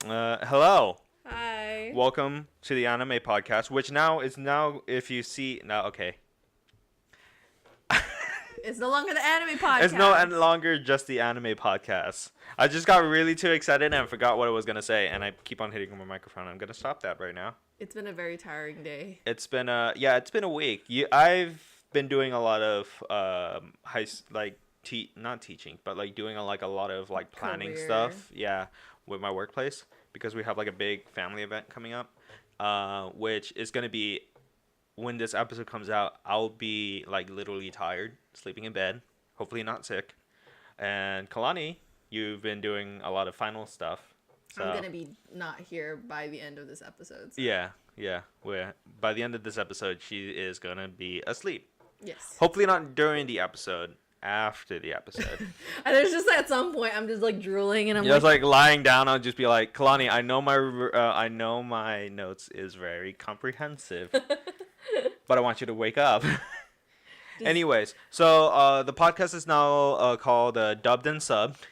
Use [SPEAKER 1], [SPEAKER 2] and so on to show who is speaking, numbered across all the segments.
[SPEAKER 1] Hello.
[SPEAKER 2] Hi.
[SPEAKER 1] Welcome to the anime podcast, which now is now if you see now okay.
[SPEAKER 2] It's no longer the anime podcast.
[SPEAKER 1] It's no longer just the anime podcast. I just got really too excited and forgot what I was gonna say, and I keep on hitting my microphone. I'm gonna stop that right now.
[SPEAKER 2] It's been a very tiring day.
[SPEAKER 1] It's been a week. I've been doing a lot of not teaching, but like doing a lot of like planning
[SPEAKER 2] Career.
[SPEAKER 1] stuff. Yeah, with my workplace because we have like a big family event coming up, which is gonna be when this episode comes out. I'll be like literally tired, sleeping in bed, hopefully not sick. And Kalani, you've been doing a lot of final stuff. So
[SPEAKER 2] I'm gonna be not here by the end of this episode. So.
[SPEAKER 1] yeah. By the end of this episode, she is gonna be asleep.
[SPEAKER 2] Yes.
[SPEAKER 1] Hopefully not during the episode. After the episode.
[SPEAKER 2] And there's just at some point I'm just like drooling and I'm
[SPEAKER 1] just like lying down. I'll just be like, Kalani, I know my notes is very comprehensive, but I want you to wake up. Anyways, so the podcast is now called Dubbed and Subbed,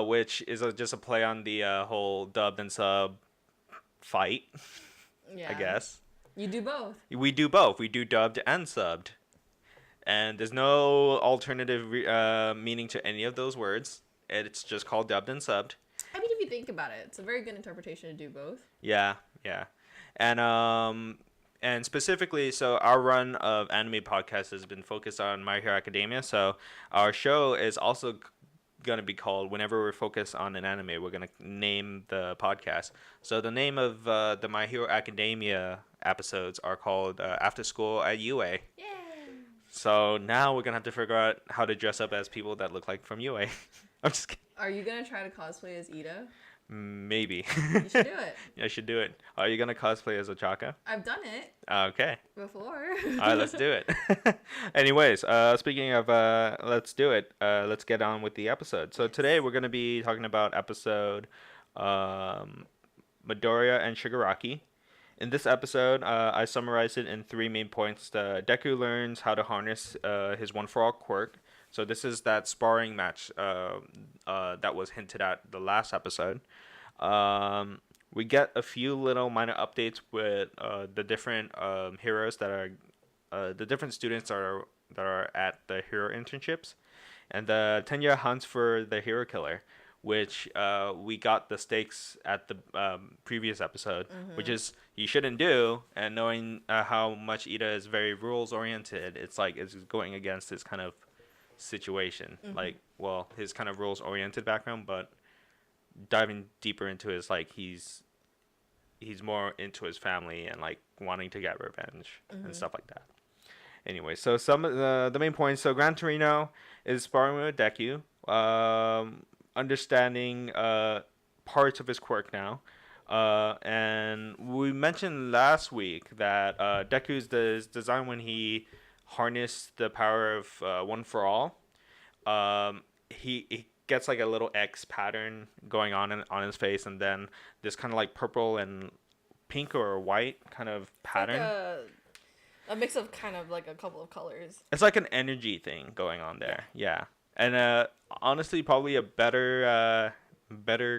[SPEAKER 1] which is just a play on the whole dubbed and sub fight.
[SPEAKER 2] Yeah.
[SPEAKER 1] I guess.
[SPEAKER 2] You do both.
[SPEAKER 1] We do both. We do dubbed and subbed. And there's no alternative meaning to any of those words. It's just called dubbed and subbed.
[SPEAKER 2] I mean, if you think about it, it's a very good interpretation to do both.
[SPEAKER 1] Yeah. And specifically, so our run of anime podcasts has been focused on My Hero Academia. So our show is also going to be called, whenever we're focused on an anime, we're going to name the podcast. So the name of the My Hero Academia episodes are called After School at UA.
[SPEAKER 2] Yay!
[SPEAKER 1] So now we're gonna have to figure out how to dress up as people that look like from UA. I'm just kidding.
[SPEAKER 2] Are you gonna try to cosplay as Iida?
[SPEAKER 1] Maybe.
[SPEAKER 2] You should do it.
[SPEAKER 1] I should do it. Are you gonna cosplay as Ochaka?
[SPEAKER 2] I've done it.
[SPEAKER 1] Okay.
[SPEAKER 2] Before.
[SPEAKER 1] All right, let's do it. Anyways, speaking of let's do it. Let's get on with the episode. So today we're gonna be talking about episode Midoria and Shigaraki. In this episode, I summarized it in 3 main points. Deku learns how to harness his one-for-all quirk. So this is that sparring match that was hinted at the last episode. We get a few little minor updates with the different heroes that are the different students that are at the hero internships, and the 10-year hunts for the hero killer, which we got the stakes at the previous episode, which is you shouldn't do. And knowing how much Iida is very rules oriented, it's like it's going against his kind of situation. Like, well, his kind of rules oriented background, but diving deeper into his like he's more into his family and like wanting to get revenge and stuff like that. Anyway, so some of the main points. So Gran Torino is sparring with Deku. Understanding parts of his quirk now. And we mentioned last week that Deku's design when he harnessed the power of One for All. He gets like a little X pattern going on his face, and then this kind of like purple and pink or white kind of pattern.
[SPEAKER 2] Like a mix of kind of like a couple of colors.
[SPEAKER 1] It's like an energy thing going on there. Yeah. And honestly, probably a better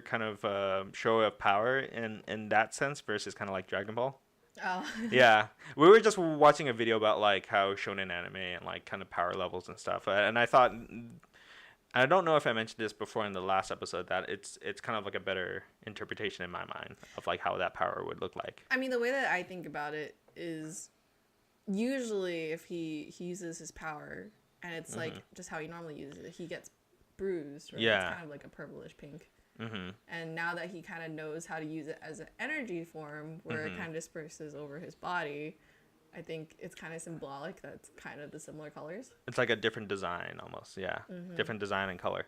[SPEAKER 1] kind of show of power in that sense versus kind of like Dragon Ball.
[SPEAKER 2] Oh.
[SPEAKER 1] Yeah, we were just watching a video about like how shonen anime and like kind of power levels and stuff, and I thought, I don't know if I mentioned this before in the last episode, that it's kind of like a better interpretation in my mind of like how that power would look like.
[SPEAKER 2] I mean, the way that I think about it is usually if he uses his power and it's like just how he normally uses it, he gets bruised, right?
[SPEAKER 1] Yeah.
[SPEAKER 2] It's kind of like a purplish pink. And now that he kind of knows how to use it as an energy form where it kind of disperses over his body, I think it's kind of symbolic that it's kind of the similar colors.
[SPEAKER 1] It's like a different design almost, yeah. Different design and color.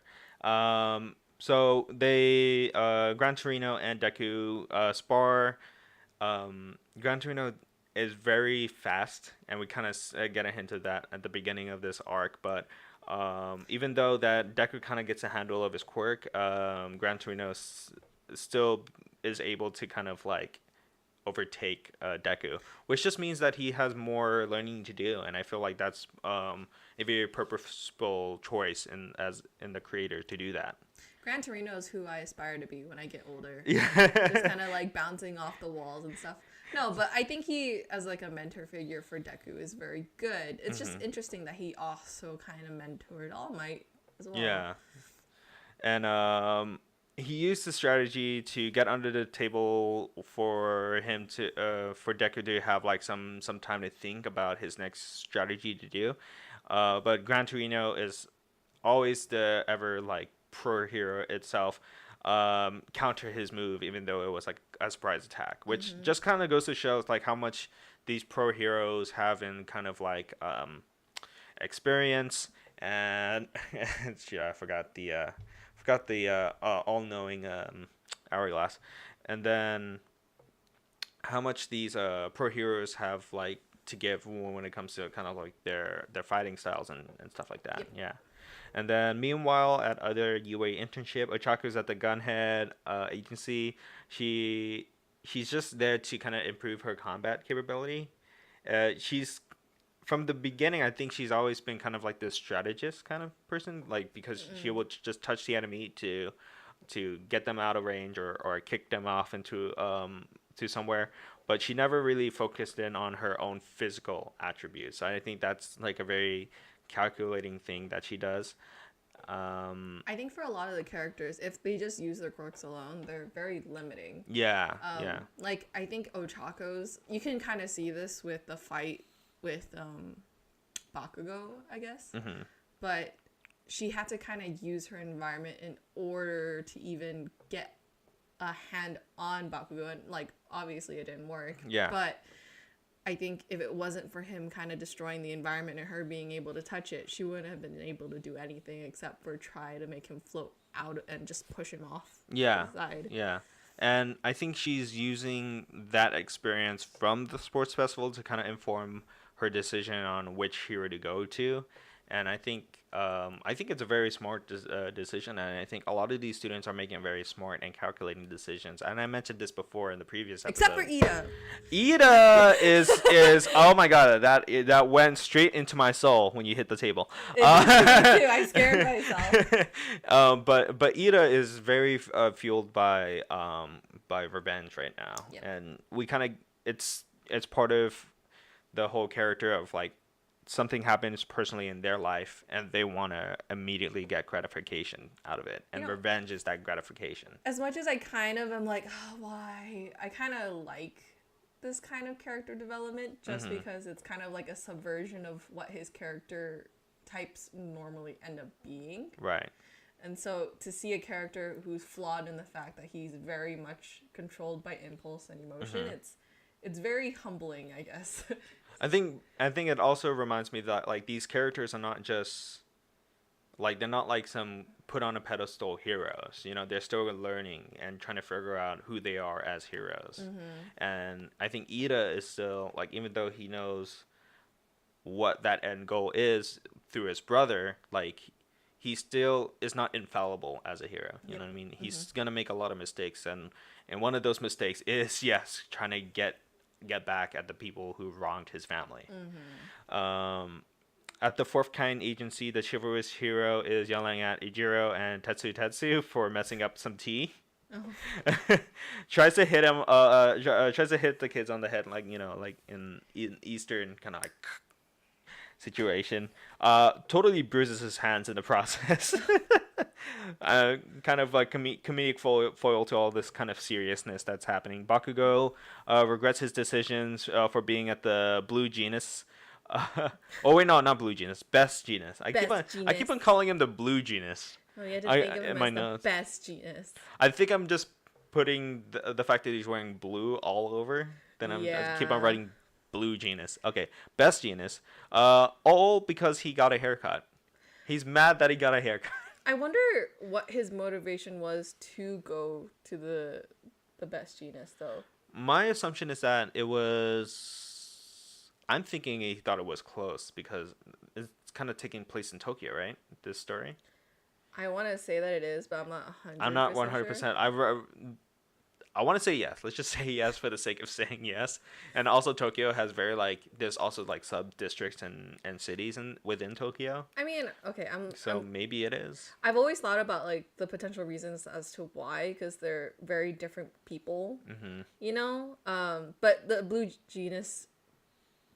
[SPEAKER 1] So they, Gran Torino and Deku spar. Gran Torino is very fast, and we kind of get a hint of that at the beginning of this arc, but even though that Deku kind of gets a handle of his quirk, Gran Torino still is able to kind of like overtake Deku, which just means that he has more learning to do, and I feel like that's a very purposeful choice in the creator to do that.
[SPEAKER 2] Gran Torino is who I aspire to be when I get older.
[SPEAKER 1] Yeah.
[SPEAKER 2] Just kind of like bouncing off the walls and stuff. No, but I think he, as like a mentor figure for Deku, is very good. It's just interesting that he also kind of mentored All Might as well.
[SPEAKER 1] Yeah. And he used the strategy to get under the table for him to for Deku to have like some time to think about his next strategy to do. But Gran Torino is always the ever like pro hero itself. Counter his move even though it was like a surprise attack, which just kind of goes to show like how much these pro heroes have in kind of like experience and yeah, I forgot the all-knowing hourglass, and then how much these pro heroes have like to give when it comes to kind of like their fighting styles and stuff like that.
[SPEAKER 2] Yep.
[SPEAKER 1] Yeah. And then meanwhile at other UA internship, Ochako's at the gunhead agency. She's just there to kind of improve her combat capability. She's from the beginning, I think she's always been kind of like this strategist kind of person, like because she will just touch the enemy to get them out of range or kick them off into to somewhere, but she never really focused in on her own physical attributes. I think that's like a very calculating thing that she does.
[SPEAKER 2] I think for a lot of the characters, if they just use their quirks alone, they're very limiting.
[SPEAKER 1] Yeah, yeah.
[SPEAKER 2] Like, I think Ochako's, you can kind of see this with the fight with Bakugo, I guess. But she had to kind of use her environment in order to even get a hand on Bakugo. And, like, obviously it didn't work.
[SPEAKER 1] Yeah.
[SPEAKER 2] But I think if it wasn't for him kind of destroying the environment and her being able to touch it, she wouldn't have been able to do anything except for try to make him float out and just push him off
[SPEAKER 1] Yeah.
[SPEAKER 2] to the side.
[SPEAKER 1] Yeah. And I think she's using that experience from the sports festival to kind of inform her decision on which hero to go to. And I think it's a very smart decision, and I think a lot of these students are making very smart and calculating decisions. And I mentioned this before in the previous episode.
[SPEAKER 2] Except for Iida.
[SPEAKER 1] Iida is oh my god, that went straight into my soul when you hit the table.
[SPEAKER 2] Me too. I scared myself.
[SPEAKER 1] But Iida is very fueled by revenge right now,
[SPEAKER 2] Yep.
[SPEAKER 1] and we kind of it's part of the whole character of like something happens personally in their life and they want to immediately get gratification out of it, and revenge is that gratification.
[SPEAKER 2] As much as I kind of am like, oh, why? I kind of like this kind of character development just because it's kind of like a subversion of what his character types normally end up being.
[SPEAKER 1] Right.
[SPEAKER 2] And so to see a character who's flawed in the fact that he's very much controlled by impulse and emotion, it's very humbling, I guess.
[SPEAKER 1] I think it also reminds me that like these characters are not just like, they're not like some put on a pedestal heroes. You know, they're still learning and trying to figure out who they are as heroes. And I think Iida is still like, even though he knows what that end goal is through his brother, like he still is not infallible as a hero. You know what I mean? He's gonna make a lot of mistakes, and one of those mistakes is trying to get back at the people who wronged his family. At the fourth kind agency, the chivalrous hero is yelling at Ijiro and Tetsu for messing up some tea. Tries to hit him. Tries to hit the kids on the head, like, you know, like in Eastern kind of like situation. Totally bruises his hands in the process. Kind of like comedic foil to all this kind of seriousness that's happening. Bakugo regrets his decisions for being at the Blue Genus. Oh wait, no, not Blue Genus. Best Genus. I keep on calling him the Blue Genus.
[SPEAKER 2] Oh, you had to think of him as the best genus.
[SPEAKER 1] I think I'm just putting the fact that he's wearing blue all over. Then I keep on writing Blue Genus. Okay, Best Genus. All because he got a haircut. He's mad that he got a haircut.
[SPEAKER 2] I wonder what his motivation was to go to the Best Genus, though.
[SPEAKER 1] My assumption is that it was... I'm thinking he thought it was close because it's kind of taking place in Tokyo, right? This story.
[SPEAKER 2] I want to say that it is, but I'm not 100%.
[SPEAKER 1] I'm not 100%.
[SPEAKER 2] Sure.
[SPEAKER 1] I want to say yes. Let's just say yes for the sake of saying yes. And also Tokyo has very like there's also like sub districts and cities within Tokyo.
[SPEAKER 2] I mean, okay,
[SPEAKER 1] So maybe it is.
[SPEAKER 2] I've always thought about like the potential reasons as to why, because they're very different people, you know. But the blue genus,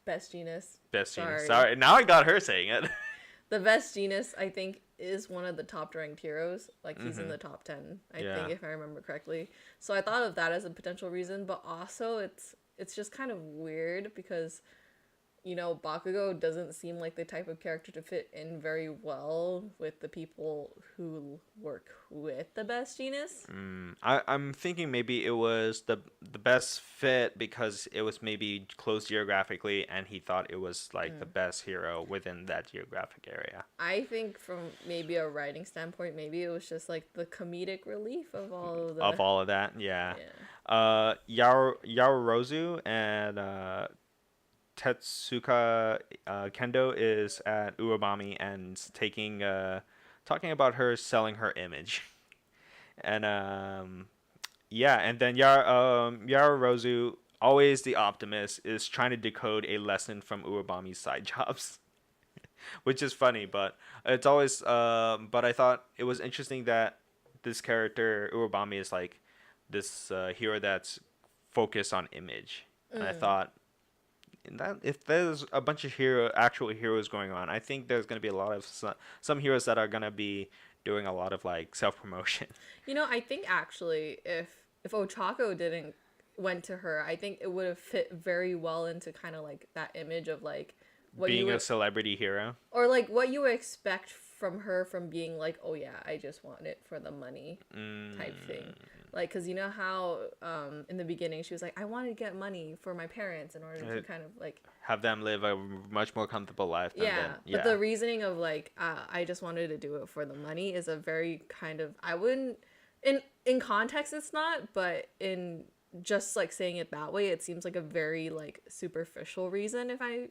[SPEAKER 2] best genus,
[SPEAKER 1] Best
[SPEAKER 2] sorry,
[SPEAKER 1] genius. Sorry, now I got her saying it.
[SPEAKER 2] the best genus I think is one of the top ranked heroes. Like he's in the top 10, I think, if I remember correctly. So I thought of that as a potential reason, but also it's just kind of weird because, you know, Bakugo doesn't seem like the type of character to fit in very well with the people who work with the best genus.
[SPEAKER 1] I'm thinking maybe it was the best fit because it was maybe close geographically, and he thought it was like the best hero within that geographic area.
[SPEAKER 2] I think from maybe a writing standpoint, maybe it was just like the comedic relief of all of the
[SPEAKER 1] Of all of that, yeah.
[SPEAKER 2] yeah.
[SPEAKER 1] Yaoyorozu and Tetsuka Kendo is at Uwabami and taking talking about her selling her image. And yeah, and then Yaoyorozu, always the optimist, is trying to decode a lesson from Uwabami's side jobs. Which is funny, but it's always but I thought it was interesting that this character Uwabami is like this hero that's focused on image. And I thought that if there's a bunch of actual heroes going on, I think there's going to be a lot of some heroes that are going to be doing a lot of like self promotion.
[SPEAKER 2] You know, I think actually if Ochako didn't went to her, I think it would have fit very well into kind of like that image of like what you
[SPEAKER 1] Being
[SPEAKER 2] would,
[SPEAKER 1] a celebrity hero.
[SPEAKER 2] or like what you would expect from her, from being like, oh yeah, I just want it for the money type thing. Like, because you know how in the beginning she was like, I wanted to get money for my parents in order to kind of like
[SPEAKER 1] have them live a much more comfortable life than them. Yeah.
[SPEAKER 2] But the reasoning of like I just wanted to do it for the money is a very kind of, I wouldn't, in context it's not, but in just like saying it that way, it seems like a very like superficial reason, if I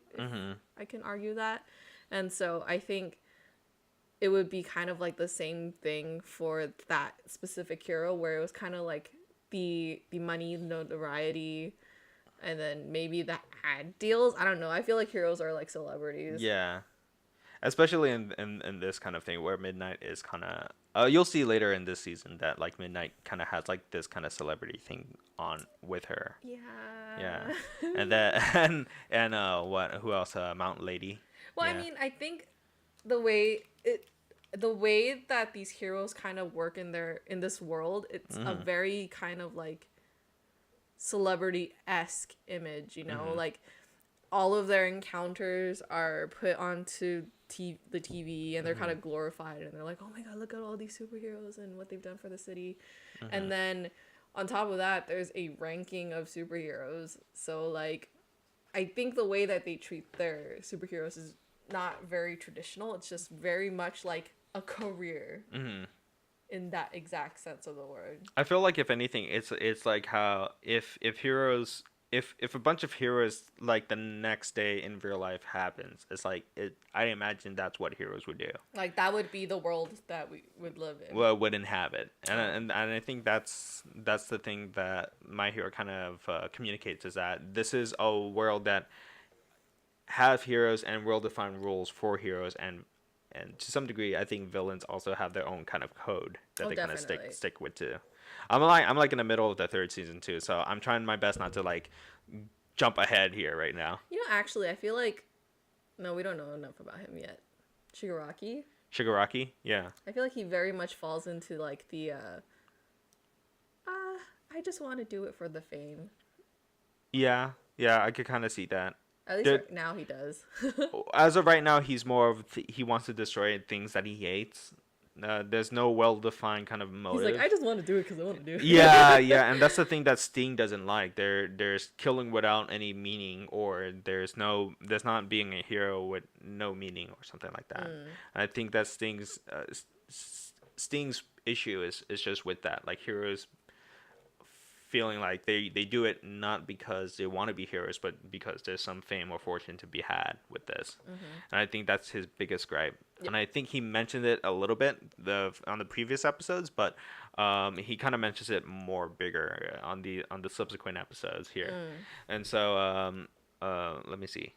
[SPEAKER 2] can argue that. And so I think it would be kind of like the same thing for that specific hero, where it was kind of like the money, notoriety, and then maybe the ad deals. I don't know. I feel like heroes are like celebrities.
[SPEAKER 1] Yeah. Especially in this kind of thing where Midnight is kind of you'll see later in this season that like Midnight kind of has like this kind of celebrity thing on with her. Yeah. And then and what, who else, Mount Lady.
[SPEAKER 2] Well,
[SPEAKER 1] Yeah.
[SPEAKER 2] I mean, I think the way that these heroes kind of work in this world, it's a very kind of like celebrity-esque image, you know, like all of their encounters are put onto the TV, and they're kind of glorified, and they're like, oh my god, look at all these superheroes and what they've done for the city. And then on top of that, there's a ranking of superheroes. So like, I think the way that they treat their superheroes is not very traditional. It's just very much like a career in that exact sense of the word.
[SPEAKER 1] I feel like if anything, it's like how if heroes, if a bunch of heroes like the next day in real life happens, it's like I imagine that's what heroes would do.
[SPEAKER 2] Like that would be the world that we would live in.
[SPEAKER 1] Well, wouldn't have it, and I think that's the thing that My Hero kind of communicates, is that this is a world that have heroes and well-defined rules for heroes, and to some degree, I think villains also have their own kind of code that they kind of stick with too. I'm like in the middle of the third season too, so I'm trying my best not to like jump ahead here right now.
[SPEAKER 2] You know, actually, I feel like no, we don't know enough about him yet.
[SPEAKER 1] Shigaraki, yeah.
[SPEAKER 2] I feel like he very much falls into like the I just want to do it for the fame.
[SPEAKER 1] Yeah, I could kind of see that.
[SPEAKER 2] At least right now he does.
[SPEAKER 1] As of right now, he's more of he wants to destroy things that he hates. There's no well-defined kind of motive.
[SPEAKER 2] He's like, I just want to do it because I want to do it.
[SPEAKER 1] Yeah, and that's the thing that Sting doesn't like. There's killing without any meaning, or there's not being a hero with no meaning, or something like that. I think that Sting's issue is just with that. Like heroes feeling like they do it not because they want to be heroes, but because there's some fame or fortune to be had with this. And I think that's his biggest gripe.
[SPEAKER 2] Yep.
[SPEAKER 1] And I think he mentioned it a little bit on the previous episodes, but he kind of mentions it more bigger on the subsequent episodes here. And so let me see.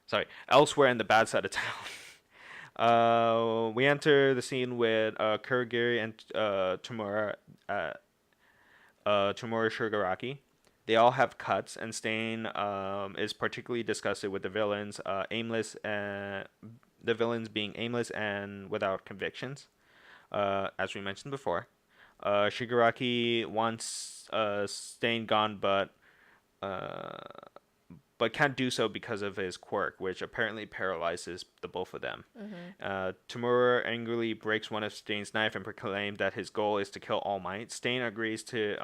[SPEAKER 1] Sorry, elsewhere in the bad side of town. We enter the scene with Kurogiri and Tamura Shigaraki. They all have cuts, and Stain is particularly disgusted with the villains, the villains being aimless and without convictions, as we mentioned before. Shigaraki wants Stain gone, but can't do so because of his quirk, which apparently paralyzes the both of them. Tamura angrily breaks one of Stain's knife and proclaims that his goal is to kill All Might. Stain agrees to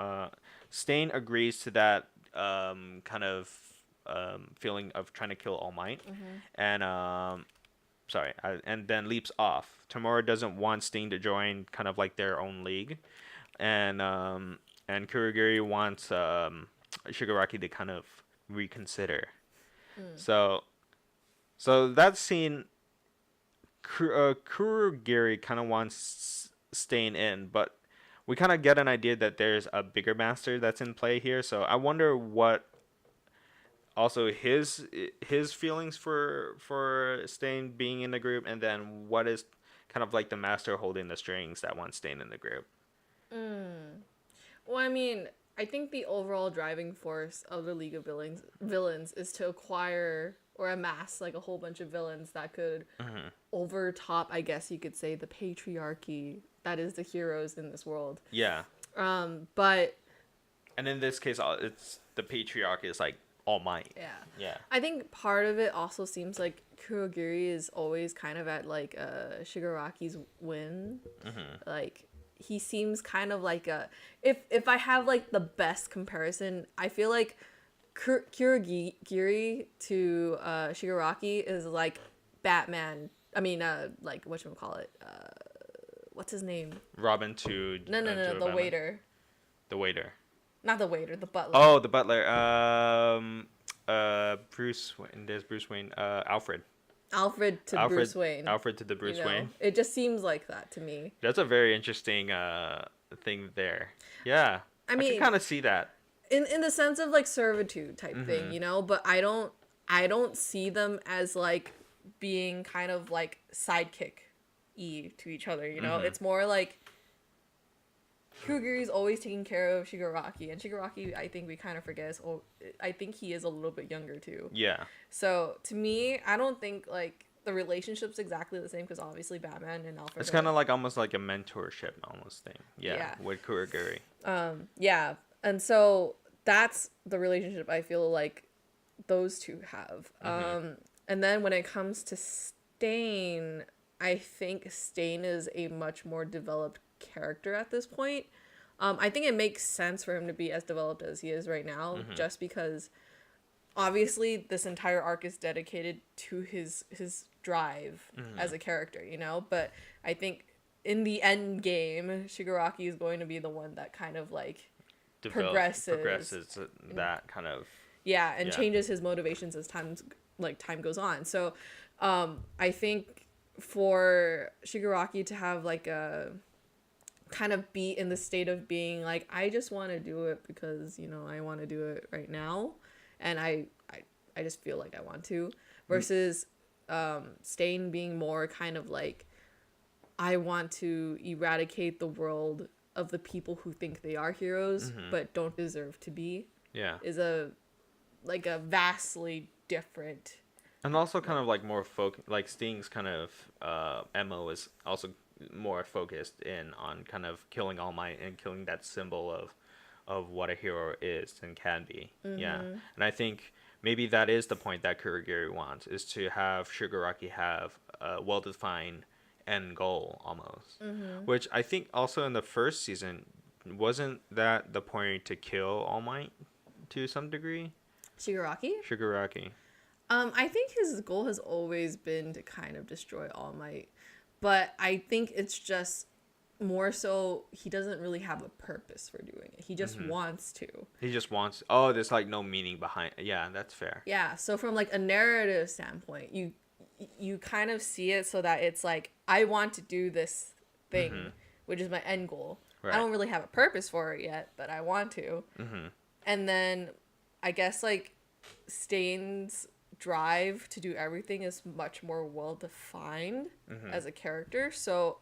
[SPEAKER 1] that kind of feeling of trying to kill All Might, and and then leaps off. Tamura doesn't want Stain to join kind of like their own league, and Kurogiri wants Shigaraki to kind of reconsider. So that scene, Kurogiri kind of wants Stain in, but we kind of get an idea that there's a bigger master that's in play here. So I wonder what also his feelings for Stain being in the group, and then what is kind of like the master holding the strings that wants Stain in the group.
[SPEAKER 2] Well, I mean, I think the overall driving force of the League of Villains is to acquire or amass like a whole bunch of villains that could overtop, I guess you could say, the patriarchy that is the heroes in this world.
[SPEAKER 1] Yeah.
[SPEAKER 2] But
[SPEAKER 1] and in this case, it's the patriarchy is like All Might.
[SPEAKER 2] Yeah.
[SPEAKER 1] Yeah.
[SPEAKER 2] I think part of it also seems like Kurogiri is always kind of at like Shigaraki's win. Like he seems kind of like a if I have like the best comparison, I feel like Kurogiri to Shigaraki is like Batman. I mean, like whatchamacallit, what's his name?
[SPEAKER 1] Robin to
[SPEAKER 2] No, the
[SPEAKER 1] Batman.
[SPEAKER 2] waiter.
[SPEAKER 1] The waiter.
[SPEAKER 2] Not the waiter, the butler.
[SPEAKER 1] Oh, the butler. Bruce Wayne. There's Bruce Wayne. Alfred.
[SPEAKER 2] Alfred to Bruce Wayne.
[SPEAKER 1] Alfred to the Bruce Wayne.
[SPEAKER 2] It just seems like that to me.
[SPEAKER 1] That's a very interesting thing there. Yeah. I mean, I can kind of see that.
[SPEAKER 2] In the sense of like servitude type thing, you know, but I don't see them as like being kind of like sidekick-y to each other, you know? It's more like Kurogiri's always taking care of Shigaraki, and Shigaraki, I think we kind of forget, I think he is a little bit younger too.
[SPEAKER 1] Yeah.
[SPEAKER 2] So to me, I don't think like the relationship's exactly the same, because obviously Batman and Alfred.
[SPEAKER 1] It's kind of like almost like a mentorship almost thing. Yeah. With Kurogiri.
[SPEAKER 2] Yeah, and so that's the relationship I feel like those two have. And then when it comes to Stain, I think Stain is a much more developed character at this point. I think it makes sense for him to be as developed as he is right now, just because obviously this entire arc is dedicated to his drive as a character, you know? But I think in the end game, Shigaraki is going to be the one that kind of like progresses
[SPEAKER 1] that kind of
[SPEAKER 2] changes his motivations as time goes on. So I think for Shigaraki to have like a kind of be in the state of being like, I just want to do it because, you know, I want to do it right now, and I just feel like I want to, versus Stain being more kind of like, I want to eradicate the world of the people who think they are heroes but don't deserve to be, is a vastly different,
[SPEAKER 1] and also kind of like more like Sting's kind of MO is also more focused in on kind of killing All Might and killing that symbol of what a hero is and can be. And I think maybe that is the point that Kurogiri wants, is to have Shigaraki have a well-defined end goal almost, which I think also in the first season, wasn't that the point to kill All Might to some degree? Shigaraki.
[SPEAKER 2] I think his goal has always been to kind of destroy All Might, but I think it's just more so he doesn't really have a purpose for doing it. He just wants to.
[SPEAKER 1] He just wants. Oh, there's like no meaning behind. Yeah, that's fair.
[SPEAKER 2] Yeah. So from like a narrative standpoint, you kind of see it so that it's like I want to do this thing, which is my end goal.
[SPEAKER 1] Right.
[SPEAKER 2] I don't really have a purpose for it yet, but I want to. And then I guess like Stain's drive to do everything is much more well defined as a character. So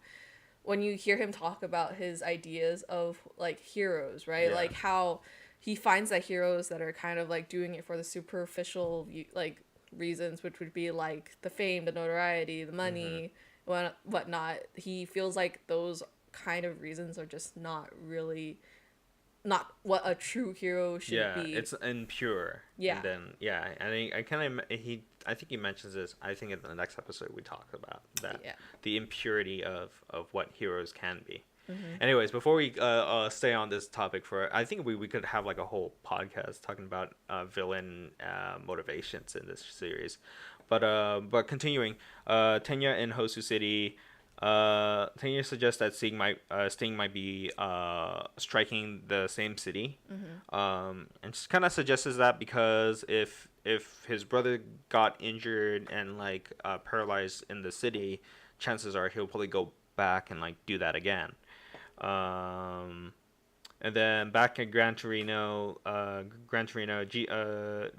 [SPEAKER 2] when you hear him talk about his ideas of like heroes, right?
[SPEAKER 1] Yeah.
[SPEAKER 2] Like how he finds that heroes that are kind of like doing it for the superficial like reasons, which would be like the fame, the notoriety, the money, whatnot. He feels like those kind of reasons are just not not what a true hero should be.
[SPEAKER 1] Yeah, it's impure.
[SPEAKER 2] Yeah.
[SPEAKER 1] And then I think he mentions this. I think in the next episode we talk about that.
[SPEAKER 2] Yeah.
[SPEAKER 1] The impurity of what heroes can be. Anyways, before we stay on this topic I think we could have like a whole podcast talking about villain motivations in this series, but continuing, Tenya in Hosu City. Tanya suggests that Sting might be striking the same city, and she kind of suggests that because if his brother got injured and like paralyzed in the city, chances are he'll probably go back and like do that again. And then back at Gran Torino,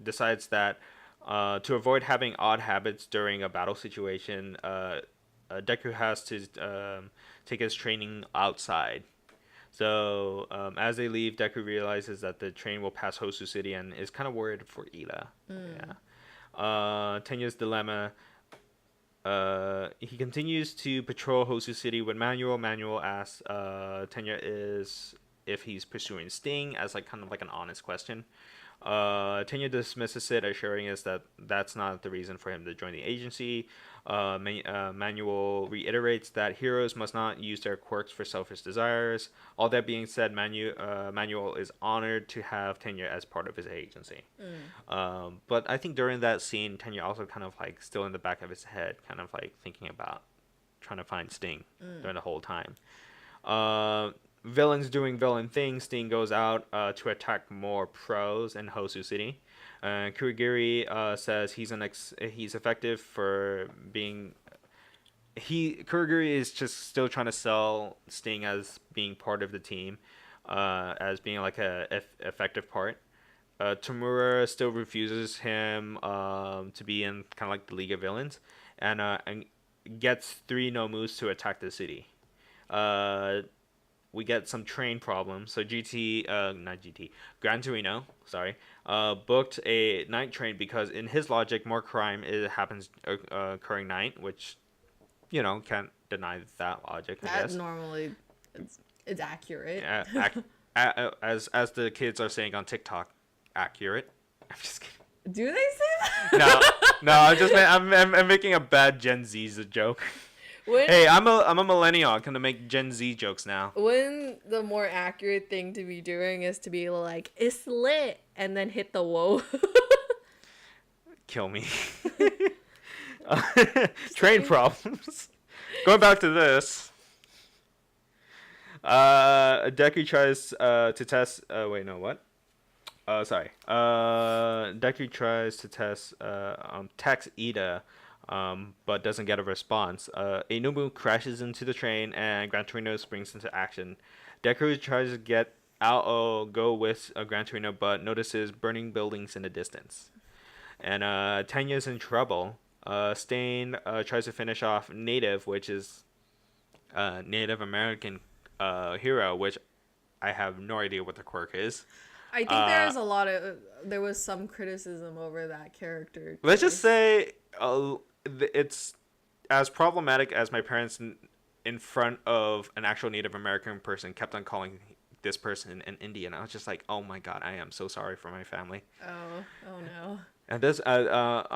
[SPEAKER 1] decides that to avoid having odd habits during a battle situation, Deku has to take his training outside. So as they leave, Deku realizes that the train will pass Hosu City and is kind of worried for Iida. Yeah. Tenya's dilemma. He continues to patrol Hosu City with Manuel. Manuel asks Tenya if he's pursuing Sting as like kind of like an honest question. Tenya dismisses it, assuring us that that's not the reason for him to join the agency. Manuel reiterates that heroes must not use their quirks for selfish desires. All that being said, Manuel is honored to have Tenya as part of his agency. But I think during that scene, Tenya also kind of like still in the back of his head, kind of like thinking about trying to find Sting during the whole time. Villains doing villain things. Sting goes out to attack more pros in Hosu City. Kurogiri says he's effective for being. Kurogiri is just still trying to sell Sting as being part of the team, as being like a effective part. Tamura still refuses him to be in kind of like the League of Villains, and gets 3 Nomus to attack the city. We get some train problems. So Gran Torino, booked a night train because in his logic, more crime happens occurring night, which, can't deny that logic, I guess.
[SPEAKER 2] Normally, it's accurate.
[SPEAKER 1] As the kids are saying on TikTok, accurate. I'm just kidding.
[SPEAKER 2] Do they say that?
[SPEAKER 1] No, I'm making a bad Gen Z's joke. Hey, I'm a millennial. I'm gonna make Gen Z jokes now.
[SPEAKER 2] When the more accurate thing to be doing is to be like, it's lit, and then hit the whoa.
[SPEAKER 1] Kill me. Train problems. Going back to this. Deku tries to test. Wait, no, what? Sorry. Deku tries to text Iida. But doesn't get a response. A Nomu crashes into the train and Gran Torino springs into action. Deku tries to go with Gran Torino, but notices burning buildings in the distance. And Tenya's in trouble. Stain tries to finish off Native, which is Native American hero, which I have no idea what the quirk is.
[SPEAKER 2] I think there was some criticism over that character.
[SPEAKER 1] Let's just say it's as problematic as my parents in front of an actual Native American person kept on calling this person an Indian. I was just like, oh my god, I am so sorry for my family.
[SPEAKER 2] Oh no.
[SPEAKER 1] And this, trust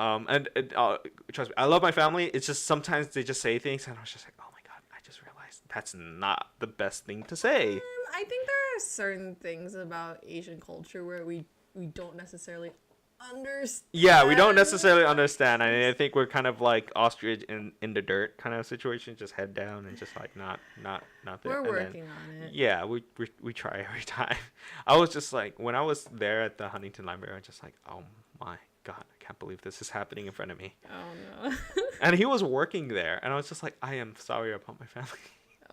[SPEAKER 1] me, I love my family. It's just sometimes they just say things, and I was just like, oh my god, I just realized that's not the best thing to say.
[SPEAKER 2] I think there are certain things about Asian culture where we don't necessarily understand.
[SPEAKER 1] Yeah, we don't necessarily understand. I think we're kind of like ostrich in the dirt kind of situation, just head down and just like not there.
[SPEAKER 2] We're
[SPEAKER 1] And then,
[SPEAKER 2] working on it.
[SPEAKER 1] yeah, we try every time. I was just like, when I was there at the Huntington Library, I was just like, oh my God, I can't believe this is happening in front of me.
[SPEAKER 2] Oh no.
[SPEAKER 1] And he was working there, and I was just like, I am sorry about my family.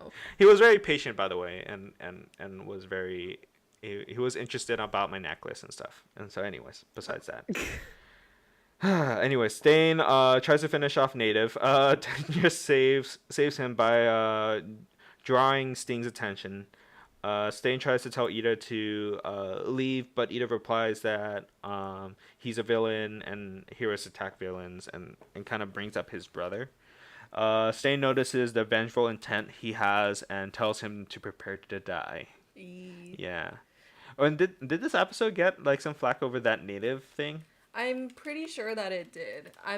[SPEAKER 2] Oh.
[SPEAKER 1] He was very patient, by the way, and was very. He was interested about my necklace and stuff. And so, anyways, besides that. Anyway, Stain tries to finish off Native. Tanya saves him by drawing Sting's attention. Stain tries to tell Iida to leave, but Iida replies that he's a villain and heroes attack villains, and kind of brings up his brother. Stain notices the vengeful intent he has and tells him to prepare to die. Yeah. Oh, and did this episode get like some flack over that Native thing?
[SPEAKER 2] I'm pretty sure that it did. I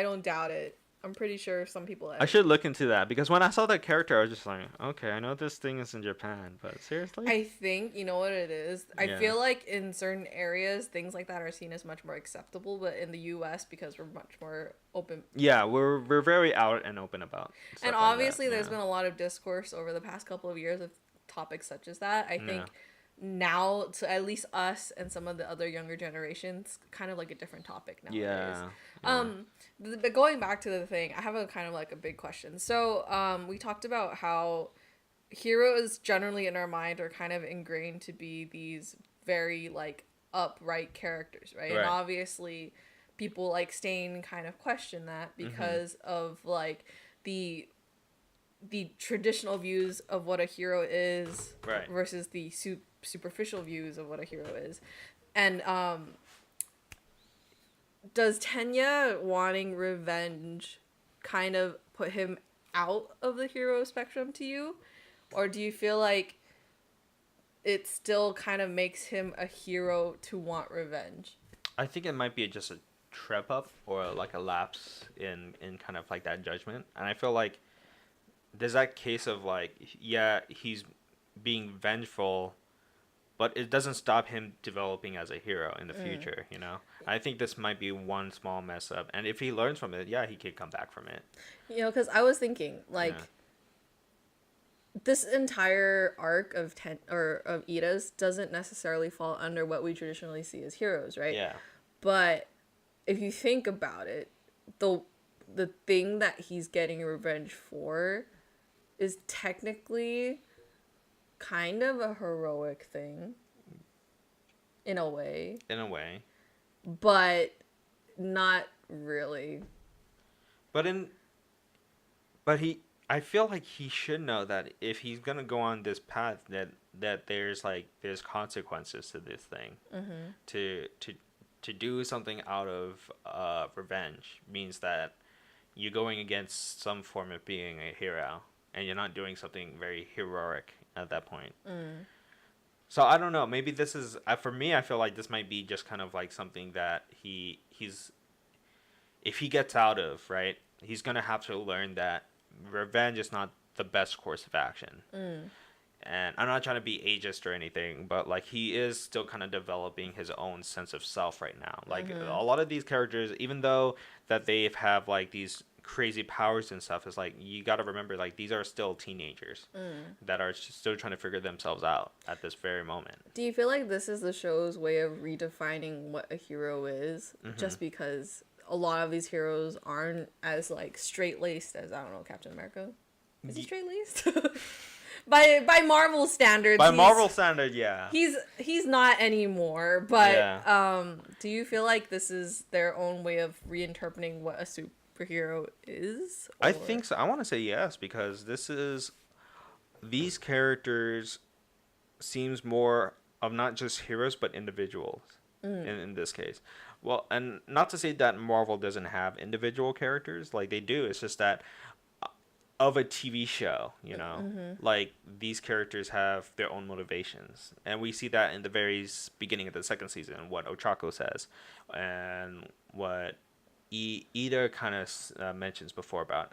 [SPEAKER 2] don't doubt it. I'm pretty sure some people have.
[SPEAKER 1] I should look into that because when I saw that character, I was just like, okay, I know this thing is in Japan, but seriously?
[SPEAKER 2] I think, you know what it is? I
[SPEAKER 1] Yeah.
[SPEAKER 2] feel like in certain areas, things like that are seen as much more acceptable, but in the US, because we're much more open.
[SPEAKER 1] Yeah, we're very out and open about stuff
[SPEAKER 2] And
[SPEAKER 1] like
[SPEAKER 2] obviously,
[SPEAKER 1] that.
[SPEAKER 2] there's been a lot of discourse over the past couple of years of topics such as that. I think
[SPEAKER 1] Yeah.
[SPEAKER 2] now, to at least us and some of the other younger generations, kind of like a different topic nowadays.
[SPEAKER 1] Yeah.
[SPEAKER 2] But going back to the thing, I have a kind of like a big question. So, we talked about how heroes generally in our mind are kind of ingrained to be these very like upright characters, right? And
[SPEAKER 1] Right.
[SPEAKER 2] obviously, people like Stain kind of question that because of like the traditional views of what a hero is
[SPEAKER 1] Right.
[SPEAKER 2] versus the superficial views of what a hero is. And does Tenya wanting revenge kind of put him out of the hero spectrum to you? Or do you feel like it still kind of makes him a hero to want revenge?
[SPEAKER 1] I think it might be just a trip up or like a lapse in kind of like that judgment. And I feel like there's that case of like, yeah, he's being vengeful, but it doesn't stop him developing as a hero in the future, you know? I think this might be one small mess up. And if he learns from it, yeah, he could come back from it.
[SPEAKER 2] You know, because I was thinking, like, this entire arc of of Iida's doesn't necessarily fall under what we traditionally see as heroes, right?
[SPEAKER 1] Yeah.
[SPEAKER 2] But if you think about it, the thing that he's getting revenge for is technically kind of a heroic thing in a way.
[SPEAKER 1] In a way.
[SPEAKER 2] But not really.
[SPEAKER 1] But I feel like he should know that if he's gonna go on this path, that there's consequences to this thing. To do something out of revenge means that you're going against some form of being a hero, and you're not doing something very heroic at that point. So I don't know. Maybe this is for me. I feel like this might be just kind of like something that he's if he gets out of, right, he's gonna have to learn that revenge is not the best course of action. And I'm not trying to be ageist or anything, but like he is still kind of developing his own sense of self right now. Like a lot of these characters, even though that they have like these crazy powers and stuff, is like you got to remember like these are still teenagers that are still trying to figure themselves out at this very moment.
[SPEAKER 2] Do you feel like this is the show's way of redefining what a hero is? Just because a lot of these heroes aren't as like straight-laced as, I don't know, Captain America? Is he straight-laced? by Marvel standards.
[SPEAKER 1] By Marvel standard, yeah.
[SPEAKER 2] He's not anymore, but do you feel like this is their own way of reinterpreting what a superhero is? Or?
[SPEAKER 1] I think so. I want to say yes, because these characters seems more of not just heroes but individuals in this case. Well, and not to say that Marvel doesn't have individual characters, like they do. It's just that of a TV show, you know, like these characters have their own motivations, and we see that in the very beginning of the second season, what Ochako says, and what Ida kind of mentions before about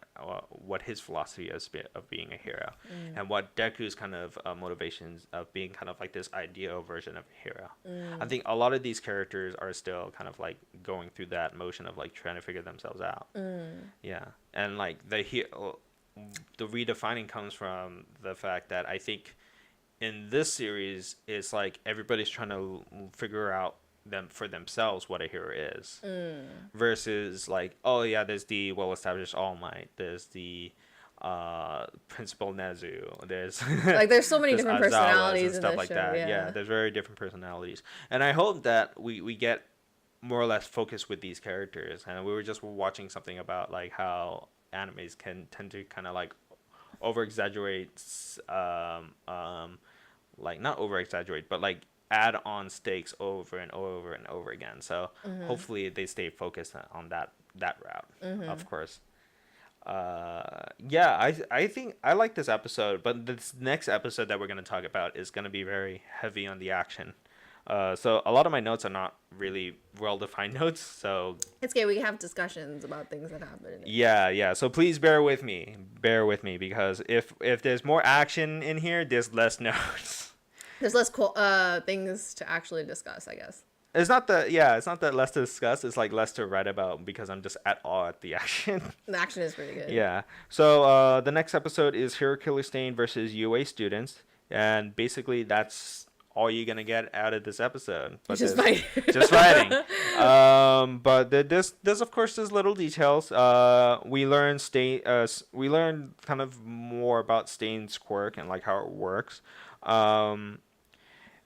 [SPEAKER 1] what his philosophy is of being a hero, and what Deku's kind of motivations of being kind of like this ideal version of a hero. I think a lot of these characters are still kind of like going through that motion of like trying to figure themselves out. Yeah, and like the redefining comes from the fact that I think in this series it's like everybody's trying to figure out them for themselves what a hero is, versus like, oh yeah, there's the well established All Might, there's the Principal Nezu, there's
[SPEAKER 2] Like there's so many
[SPEAKER 1] there's
[SPEAKER 2] different
[SPEAKER 1] Aizawas and
[SPEAKER 2] personalities in
[SPEAKER 1] stuff
[SPEAKER 2] this
[SPEAKER 1] like
[SPEAKER 2] show.
[SPEAKER 1] that. Yeah,
[SPEAKER 2] Yeah.
[SPEAKER 1] there's very different personalities, and I hope that we get more or less focused with these characters. And we were just watching something about like how animes can tend to kind of like over exaggerate, like not over exaggerate, but like add on stakes over and over and over again. So hopefully they stay focused on that route. Of course. Yeah, I think I like this episode, but this next episode that we're going to talk about is going to be very heavy on the action. So a lot of my notes are not really well-defined notes, so
[SPEAKER 2] It's okay. We can have discussions about things that happen in it.
[SPEAKER 1] yeah. So please bear with me, because if there's more action in here, there's less notes.
[SPEAKER 2] There's less things to actually discuss, I guess.
[SPEAKER 1] It's not that less to discuss. It's like less to write about because I'm just at awe at the action.
[SPEAKER 2] The action is pretty good.
[SPEAKER 1] Yeah. So the next episode is Hero Killer Stain versus UA students, and basically that's all you're gonna get out of this episode. But
[SPEAKER 2] Just fighting.
[SPEAKER 1] Just fighting. But there's of course there's little details. We learn we learn kind of more about Stain's quirk and like how it works.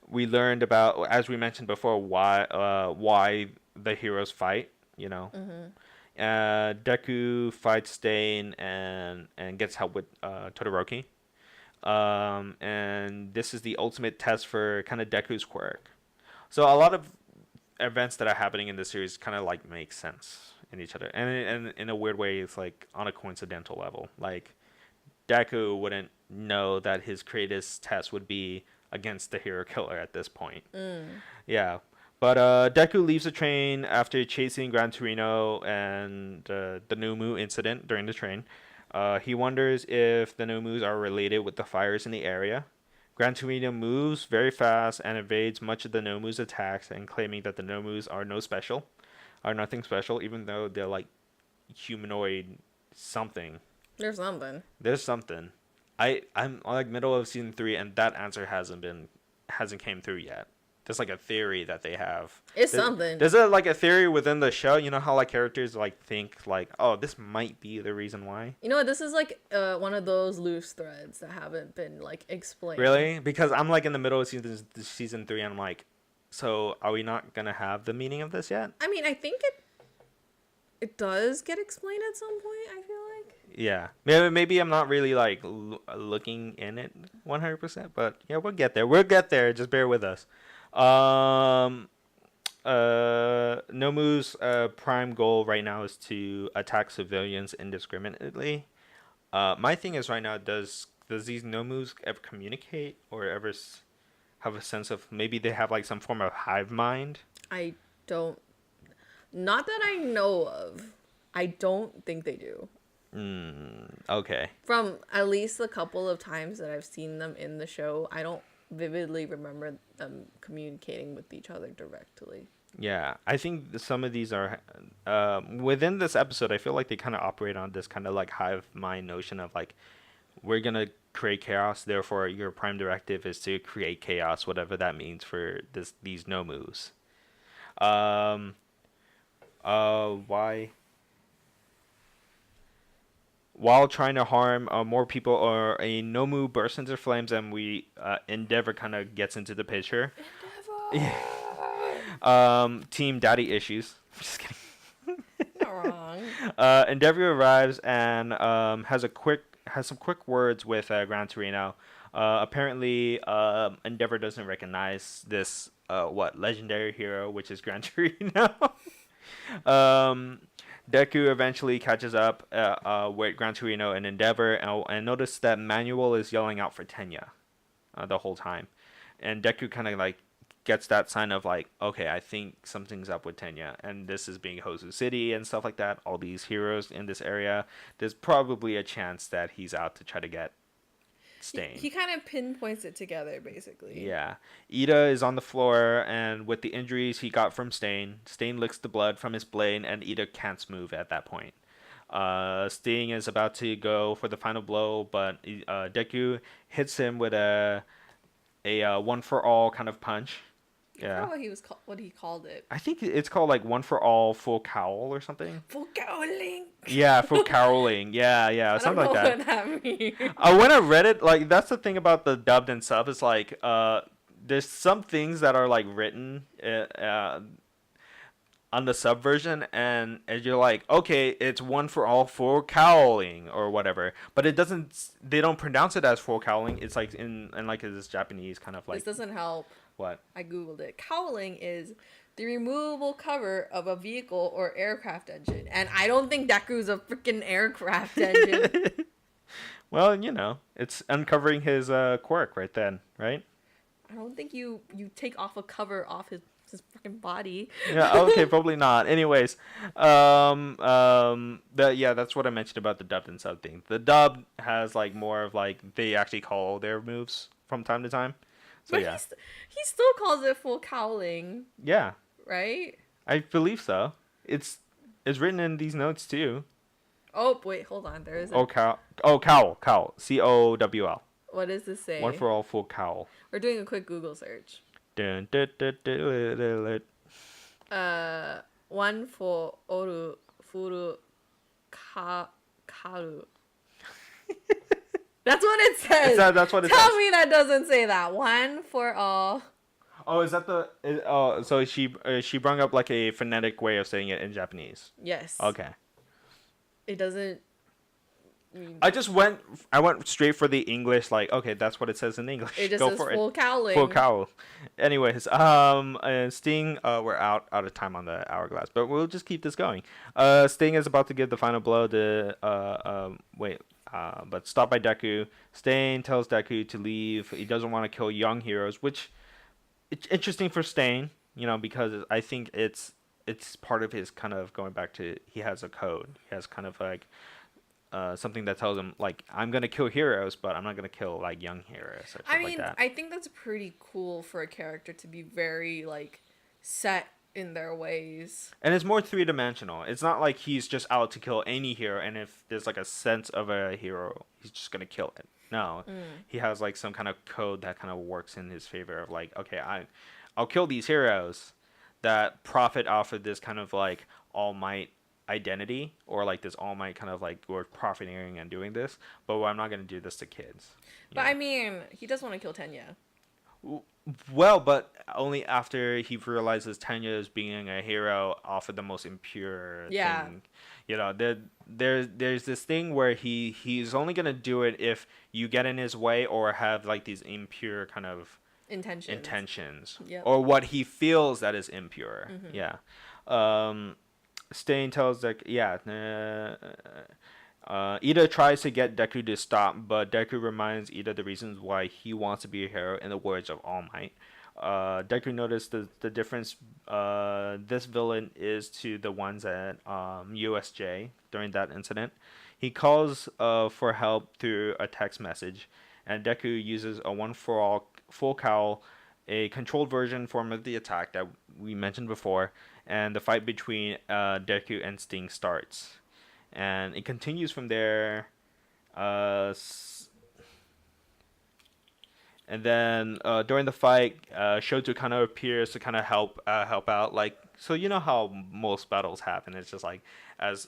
[SPEAKER 1] We learned about, as we mentioned before, why the heroes fight. You know, Deku fights Stain and gets help with Todoroki. And this is the ultimate test for kind of Deku's quirk. So a lot of events that are happening in this series kind of like make sense in each other, and in a weird way, it's like on a coincidental level. Like Deku wouldn't know that his greatest test would be against the hero killer at this point. Yeah. But Deku leaves the train after chasing Gran Torino and the Nomu incident during the train. He wonders if the Nomus are related with the fires in the area. Gran Torino moves very fast and evades much of the Nomu's attacks, and claiming that the Nomus are nothing special, even though they're like humanoid something.
[SPEAKER 2] There's something.
[SPEAKER 1] There's something. I'm like middle of season 3, and that answer hasn't came through yet. There's like a theory that they have.
[SPEAKER 2] Something.
[SPEAKER 1] There's like a theory within the show. You know how like characters like think like, oh, this might be the reason why.
[SPEAKER 2] You know what? This is like one of those loose threads that haven't been like explained.
[SPEAKER 1] Really? Because I'm like in the middle of season 3, and I'm like, so are we not gonna have the meaning of this yet?
[SPEAKER 2] I mean, I think it does get explained at some point. I feel like.
[SPEAKER 1] Yeah, maybe I'm not really like looking in it 100%, but yeah, we'll get there. Just bear with us. Nomu's prime goal right now is to attack civilians indiscriminately. My thing is right now, does these Nomus ever communicate or ever have a sense of, maybe they have like some form of hive mind?
[SPEAKER 2] I don't. Not that I know of. I don't think they do.
[SPEAKER 1] Okay.
[SPEAKER 2] From at least a couple of times that I've seen them in the show, I don't vividly remember them communicating with each other directly.
[SPEAKER 1] Yeah, I think some of these are within this episode. I feel like they kind of operate on this kind of like hive mind notion of like, we're gonna create chaos, therefore your prime directive is to create chaos, whatever that means for these Nomus. Why? While trying to harm more people, or a Nomu bursts into flames, and Endeavor kind of gets into the picture. Endeavor! Team Daddy Issues. Just kidding.
[SPEAKER 2] Not wrong.
[SPEAKER 1] Endeavor arrives and has some quick words with Gran Torino. Apparently, Endeavor doesn't recognize this legendary hero, which is Gran Torino. Deku eventually catches up with Gran Torino and Endeavor, and notice that Manuel is yelling out for Tenya the whole time. And Deku kind of like gets that sign of like, okay, I think something's up with Tenya, and this is being Hosu City and stuff like that. All these heroes in this area. There's probably a chance that he's out to try to get Stain.
[SPEAKER 2] He kind of pinpoints it together, basically.
[SPEAKER 1] Yeah. Iida is on the floor, and with the injuries he got from Stain, Stain licks the blood from his blade, and Iida can't move at that point. Sting is about to go for the final blow, but Deku hits him with a one for all kind of punch.
[SPEAKER 2] I
[SPEAKER 1] Yeah.
[SPEAKER 2] forgot what he called it.
[SPEAKER 1] I think it's called like one for all full cowl or something.
[SPEAKER 2] Full cowling.
[SPEAKER 1] Yeah, full cowling. Yeah,
[SPEAKER 2] I don't
[SPEAKER 1] something
[SPEAKER 2] know
[SPEAKER 1] like that.
[SPEAKER 2] what that means.
[SPEAKER 1] When I read it, like that's the thing about the dubbed and sub is like there's some things that are like written on the sub version, and you're like, okay, it's one for all full cowling or whatever, but it doesn't. They don't pronounce it as full cowling. It's like in like this Japanese kind of like.
[SPEAKER 2] This doesn't help.
[SPEAKER 1] What?
[SPEAKER 2] I googled it. Cowling is the removable cover of a vehicle or aircraft engine, and I don't think Deku's a freaking aircraft engine.
[SPEAKER 1] Well, it's uncovering his quirk right then, right?
[SPEAKER 2] I don't think you take off a cover off his freaking body.
[SPEAKER 1] Yeah, okay, probably not. Anyways, that's what I mentioned about the dubbed and sub thing. The dub has like more of like they actually call their moves from time to time. So
[SPEAKER 2] But
[SPEAKER 1] yeah,
[SPEAKER 2] he still calls it full cowling,
[SPEAKER 1] yeah,
[SPEAKER 2] right?
[SPEAKER 1] I believe so. It's written in these notes too.
[SPEAKER 2] Oh wait, hold on. There is a.
[SPEAKER 1] Cowl, cowl, COWL.
[SPEAKER 2] What does this say?
[SPEAKER 1] One for all, full cowl.
[SPEAKER 2] We're doing a quick Google search.
[SPEAKER 1] Dun, dun, dun, dun, dun, dun.
[SPEAKER 2] One for oru furu karu. That's what it says.
[SPEAKER 1] That's what it says.
[SPEAKER 2] Tell me that doesn't say that. One for all.
[SPEAKER 1] Oh, is that the? So she brought up like a phonetic way of saying it in Japanese.
[SPEAKER 2] Yes.
[SPEAKER 1] Okay.
[SPEAKER 2] It doesn't.
[SPEAKER 1] I went straight for the English. Like, okay, that's what it says in English.
[SPEAKER 2] It just
[SPEAKER 1] Go
[SPEAKER 2] says
[SPEAKER 1] for
[SPEAKER 2] full
[SPEAKER 1] it.
[SPEAKER 2] cowling.
[SPEAKER 1] Full cowl. Anyways, Sting, we're out of time on the hourglass, but we'll just keep this going. Sting is about to give the final blow to but stopped by Deku. Stain tells Deku to leave. He doesn't want to kill young heroes, which it's interesting for Stain, because I think it's part of his kind of going back to he has a code. He has kind of like something that tells him like I'm gonna kill heroes, but I'm not gonna kill like young heroes. Or
[SPEAKER 2] I mean,
[SPEAKER 1] like that.
[SPEAKER 2] I think that's pretty cool for a character to be very like set in their ways.
[SPEAKER 1] And it's more three-dimensional. It's not like he's just out to kill any hero, and if there's like a sense of a hero, he's just gonna kill it. No, he has like some kind of code that kind of works in his favor of like, okay, I'll kill these heroes that profit off of this kind of like all might identity, or like this all might kind of like we're profiting and doing this, but I'm not gonna do this to kids.
[SPEAKER 2] But I mean, he does want to kill Tenya.
[SPEAKER 1] Well, but only after he realizes Tenya is being a hero off of the most impure thing. There's this thing where he's only gonna do it if you get in his way or have like these impure kind of intentions.
[SPEAKER 2] Yep.
[SPEAKER 1] Or what he feels that is impure. Mm-hmm. Yeah. Stain tells Iida tries to get Deku to stop, but Deku reminds Iida the reasons why he wants to be a hero in the words of All Might. Deku noticed the difference this villain is to the ones at USJ during that incident. He calls for help through a text message, and Deku uses a one-for-all full cowl, a controlled version form of the attack that we mentioned before, and the fight between Deku and Sting starts. And it continues from there. And then during the fight, Shoto kind of appears to kind of help out. Like, so you know how most battles happen. It's just like as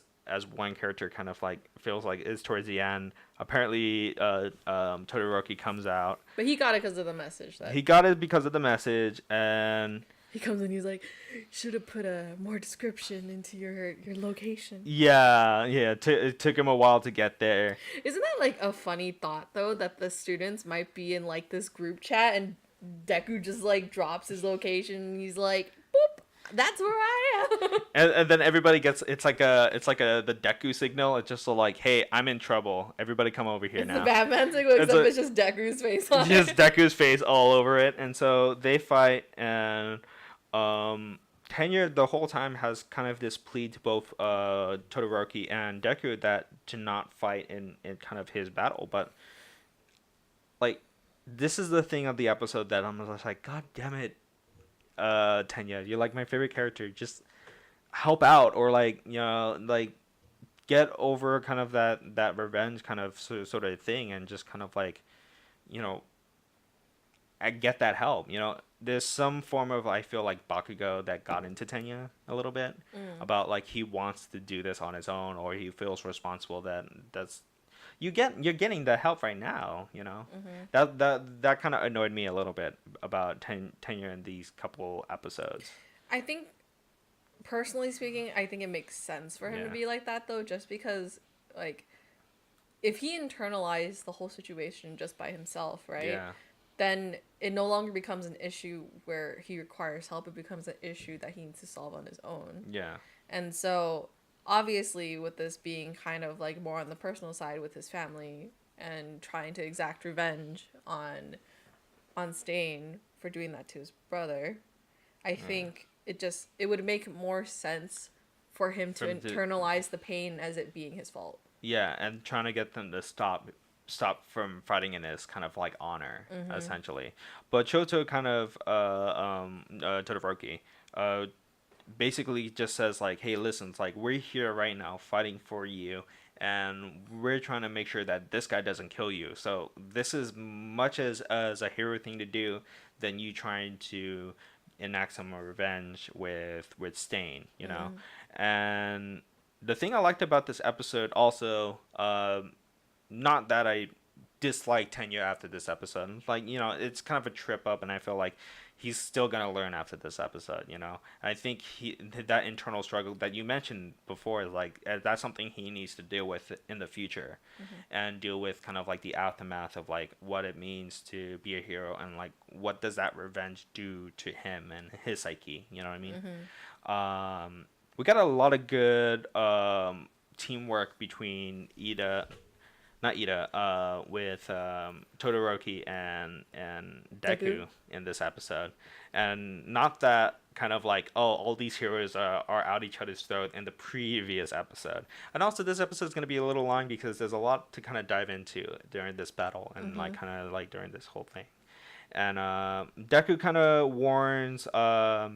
[SPEAKER 1] one character kind of like feels like it's towards the end. Apparently, Todoroki comes out.
[SPEAKER 2] But he got it because of the message.
[SPEAKER 1] He got it because of the message, and
[SPEAKER 2] he comes in. He's like, should have put a more description into your location.
[SPEAKER 1] Yeah. It took him a while to get there.
[SPEAKER 2] Isn't that like a funny thought though, that the students might be in like this group chat and Deku just like drops his location and he's like, boop. That's where I am.
[SPEAKER 1] And then everybody gets it's like a the Deku signal. It's just so like, hey, I'm in trouble. Everybody come over here
[SPEAKER 2] It's the
[SPEAKER 1] now.
[SPEAKER 2] Batman signal,
[SPEAKER 1] It's
[SPEAKER 2] except it's just Deku's face on
[SPEAKER 1] just
[SPEAKER 2] it.
[SPEAKER 1] Deku's face all over it, and so they fight, and Tenya the whole time has kind of this plea to both Todoroki and Deku that to not fight in kind of his battle, but like this is the thing of the episode that I'm just like, God damn it, Tenya, you're like my favorite character. Just help out, or like like get over kind of that revenge kind of sort of thing, and just kind of like you know I get that help. There's some form of I feel like Bakugo that got into Tenya a little bit
[SPEAKER 2] Mm.
[SPEAKER 1] about like he wants to do this on his own, or he feels responsible. That's you're getting the help right now.
[SPEAKER 2] Mm-hmm.
[SPEAKER 1] That kind of annoyed me a little bit about Tenya in these couple episodes.
[SPEAKER 2] I think, personally speaking, I think it makes sense for him to
[SPEAKER 1] Yeah.
[SPEAKER 2] be like that, though, just because, like, if he internalized the whole situation just by himself, right?
[SPEAKER 1] Yeah.
[SPEAKER 2] Then it no longer becomes an issue where he requires help. It becomes an issue that he needs to solve on his own.
[SPEAKER 1] Yeah.
[SPEAKER 2] And so, obviously, with this being kind of like more on the personal side with his family and trying to exact revenge on Stain for doing that to his brother, I think it would make more sense for him to internalize the pain as it being his fault.
[SPEAKER 1] Yeah, and trying to get them to stop from fighting in his kind of like honor, essentially. But Choto kind of Todoroki basically just says like, hey, listen, it's like we're here right now fighting for you, and we're trying to make sure that this guy doesn't kill you. So this is much as a hero thing to do than you trying to enact some revenge with Stain, And the thing I liked about this episode also, not that I dislike Tenya after this episode. Like, it's kind of a trip up, and I feel like he's still gonna learn after this episode. I think that internal struggle that you mentioned before is like that's something he needs to deal with in the future, and deal with kind of like the aftermath of like what it means to be a hero, and like what does that revenge do to him and his psyche. You know what I mean? We got a lot of good teamwork between not Ida, with Todoroki and Deku in this episode, and not that kind of like, oh, all these heroes are out each other's throat in the previous episode. And also this episode is going to be a little long because there's a lot to kind of dive into during this battle, and like kind of like during this whole thing. And Deku kind of warns I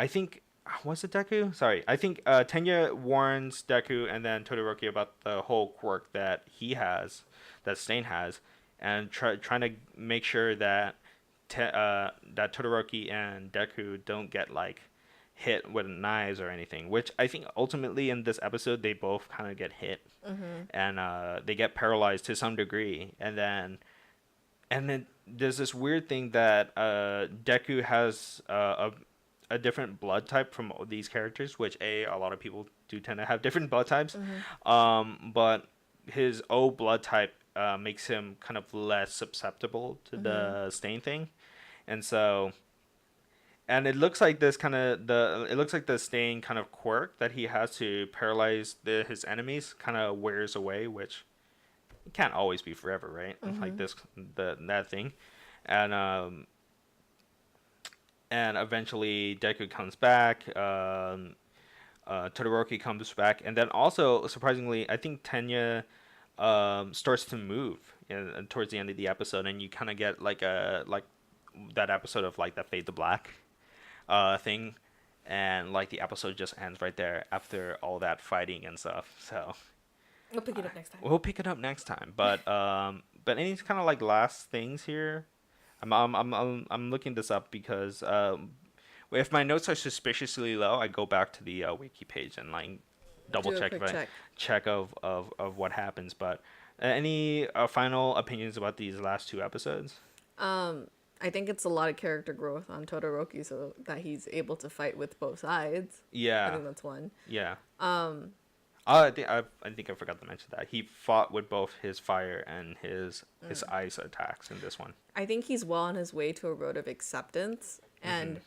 [SPEAKER 1] think, was it Deku? Sorry, I think Tenya warns Deku and then Todoroki about the whole quirk that he has, that Stain has, and trying to make sure that that Todoroki and Deku don't get like hit with knives or anything. Which I think ultimately in this episode they both kind of get hit, and they get paralyzed to some degree, and then there's this weird thing that Deku has a different blood type from these characters, which a lot of people do tend to have different blood types. But his O blood type makes him kind of less susceptible to the Stain thing, and so. And it looks like it looks like the Stain kind of quirk that he has to paralyze his enemies kind of wears away, which it can't always be forever, right? Like that thing, and eventually Deku comes back. Todoroki comes back, and then also surprisingly, I think Tenya starts to move towards the end of the episode, and you kind of get like that episode of like that fade to black thing, and like the episode just ends right there after all that fighting and stuff. So
[SPEAKER 2] We'll pick it up next time.
[SPEAKER 1] we'll pick it up next time. But any kind of like last things here? I'm looking this up because if my notes are suspiciously low, I go back to the wiki page and like double check check of what happens. But any final opinions about these last two episodes?
[SPEAKER 2] I think it's a lot of character growth on Todoroki, so that he's able to fight with both sides.
[SPEAKER 1] Yeah,
[SPEAKER 2] I think that's one.
[SPEAKER 1] Yeah. I think I forgot to mention that he fought with both his fire and his ice attacks in this one.
[SPEAKER 2] I think he's well on his way to a road of acceptance, and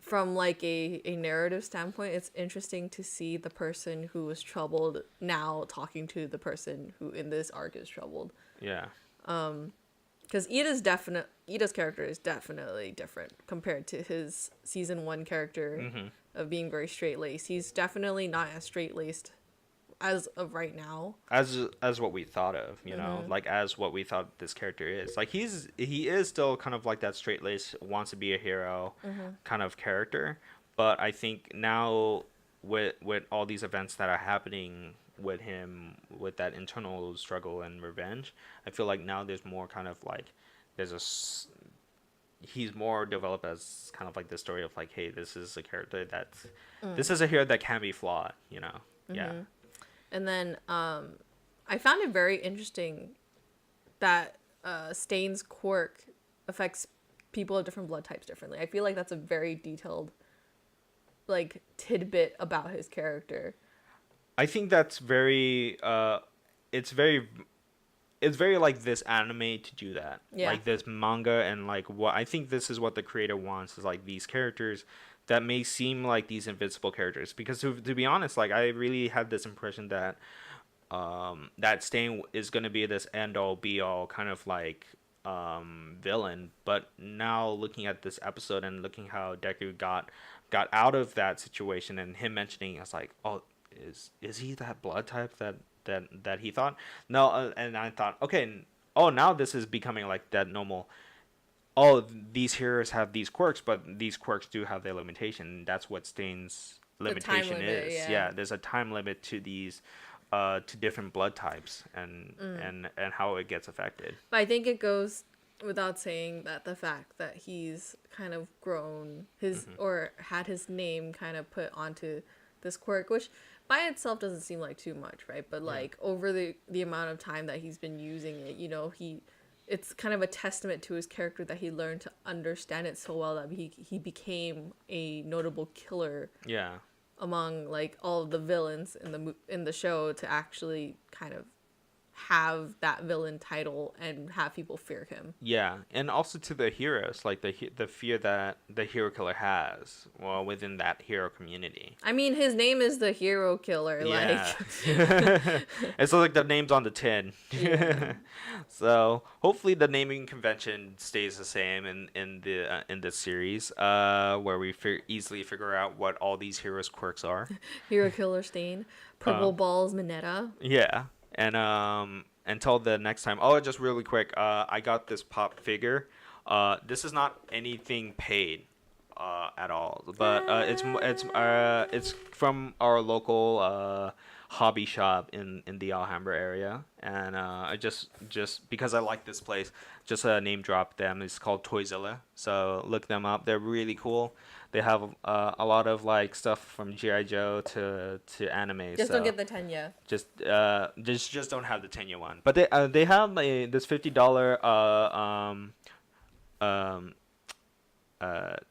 [SPEAKER 2] from like a narrative standpoint, it's interesting to see the person who was troubled now talking to the person who in this arc is troubled.
[SPEAKER 1] Yeah.
[SPEAKER 2] Because Iida's character is definitely different compared to his season 1 character of being very straight laced. He's definitely not as straight laced as of right now.
[SPEAKER 1] As what we thought of, you know, like as what we thought this character is. Like he is still kind of like that straight laced, wants to be a hero kind of character. But I think now with all these events that are happening with him, with that internal struggle and revenge, I feel like now there's more kind of like he's more developed as kind of like the story of like, hey, this is a character that's this is a hero that can be flawed, you know. Yeah.
[SPEAKER 2] And then I found it very interesting that Stain's quirk affects people of different blood types differently. I feel like that's a very detailed like tidbit about his character.
[SPEAKER 1] I think that's very it's very like this anime to do that.
[SPEAKER 2] Yeah.
[SPEAKER 1] Like this manga, and like what I think this is what the creator wants is like these characters that may seem like these invincible characters, because to be honest, like I really had this impression that that Stain is going to be this end all be all kind of like villain, but now looking at this episode and looking how Deku got out of that situation, and him mentioning, I was like, oh, is he that blood type that he thought? No, and I thought, okay, oh, now this is becoming like that normal. Oh, these heroes have these quirks, but these quirks do have their limitation. That's what Stain's limitation
[SPEAKER 2] limit,
[SPEAKER 1] is. Yeah, there's a time limit to these to different blood types and how it gets affected.
[SPEAKER 2] But I think it goes without saying that the fact that he's kind of grown his or had his name kind of put onto this quirk, which by itself doesn't seem like too much, right? But like over the amount of time that he's been using it, you know, it's kind of a testament to his character that he learned to understand it so well that he became a notable killer.
[SPEAKER 1] Yeah.
[SPEAKER 2] Among like all of the villains in the show, to actually kind of have that villain title and have people fear him.
[SPEAKER 1] Yeah, and also to the heroes, like the fear that the hero killer has, well, within that hero community.
[SPEAKER 2] I mean, his name is the hero killer.
[SPEAKER 1] Yeah.
[SPEAKER 2] Like,
[SPEAKER 1] it's like the name's on the tin.
[SPEAKER 2] Yeah.
[SPEAKER 1] So hopefully the naming convention stays the same in this series, where we easily figure out what all these heroes' quirks are.
[SPEAKER 2] Hero killer Stain, purple balls Mineta.
[SPEAKER 1] Yeah. And until the next time. Oh, just really quick. I got this pop figure. This is not anything paid at all, but it's from our local hobby shop in the Alhambra area, and I just because I like this place, just name drop them. It's called Toyzilla, so look them up. They're really cool. They have a lot of like stuff from G.I. Joe to anime.
[SPEAKER 2] Just don't get the Tenya.
[SPEAKER 1] Just don't have the Tenya one. But they have this $50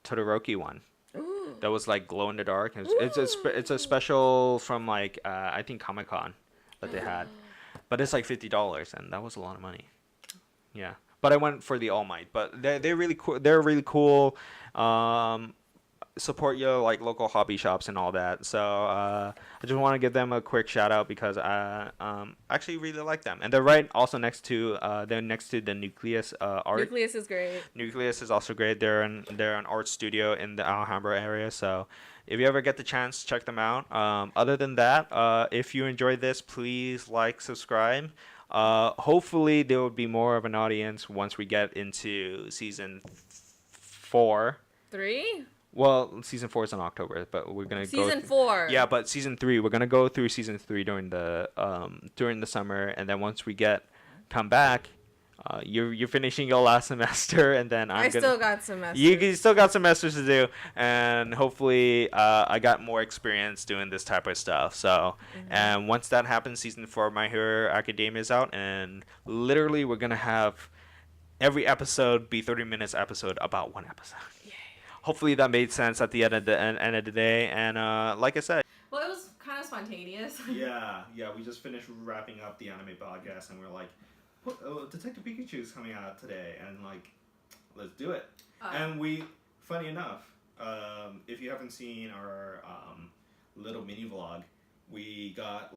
[SPEAKER 1] Todoroki one.
[SPEAKER 2] Ooh.
[SPEAKER 1] That was like glow in the dark. It's a special from like I think Comic-Con that they had, but it's like $50, and that was a lot of money. Yeah, but I went for the All Might. But they're really cool. They're really cool. Support your like local hobby shops and all that. So I just want to give them a quick shout out because I actually really like them, and they're right also next to the Nucleus art.
[SPEAKER 2] Nucleus is great.
[SPEAKER 1] Nucleus is also great. They're an art studio in the Alhambra area. So if you ever get the chance, check them out. Other than that, if you enjoyed this, please like, subscribe. Hopefully there will be more of an audience once we get into season 4.
[SPEAKER 2] 3?
[SPEAKER 1] Well, season 4 is in October, but we're gonna go
[SPEAKER 2] season 4.
[SPEAKER 1] Yeah, but season 3, we're gonna go through season 3 during the summer, and then once we come back, you're finishing your last semester, and then
[SPEAKER 2] I still got semesters.
[SPEAKER 1] You still got semesters to do, and hopefully I got more experience doing this type of stuff. So, and once that happens, season 4 of My Hero Academia is out, and literally we're gonna have every episode be 30 minutes episode about one episode. Hopefully that made sense at the end of the day, and like I said,
[SPEAKER 2] well, it was kind of spontaneous.
[SPEAKER 1] yeah, we just finished wrapping up the anime podcast, and we're like, Detective Pikachu is coming out today, and like, let's do it. And funny enough, if you haven't seen our little mini vlog, we got